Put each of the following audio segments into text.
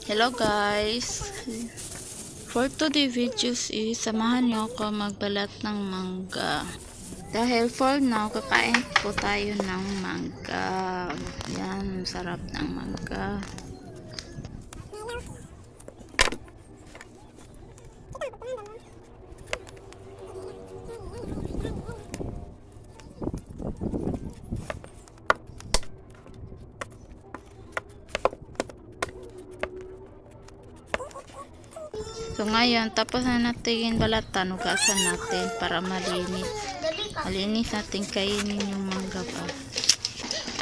Hello guys, for today videos is samahan niyo ako magbalat ng mangga. Dahil for now kakain po tayo ng mangga. Yan, sarap ng mangga. So ngayon, tapos na natin balatan, ugasan natin para malinis. Malinis natin kainin yung mangga pa.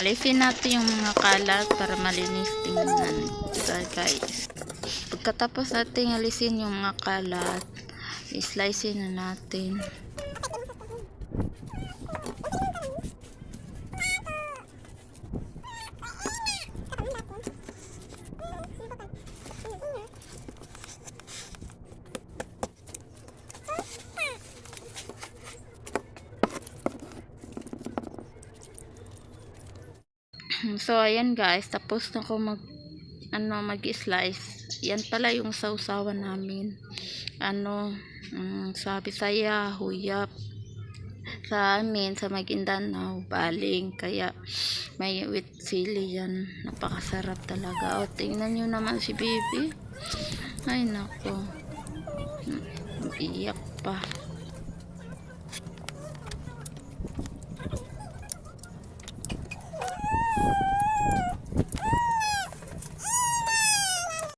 Alisin natin yung mga kalat para malinis tingnan. So guys, pagkatapos natin alisin yung mga kalat, i-slice na natin. So ayan guys, tapos na ko mag-slice. Yan pala yung sausawan namin. Sa Bisaya, huyap. Sa amin, sa Maguindanao, baling. Kaya may with sili yan. Napakasarap talaga. O, tingnan nyo naman si baby. Ay nako. Iyak pa.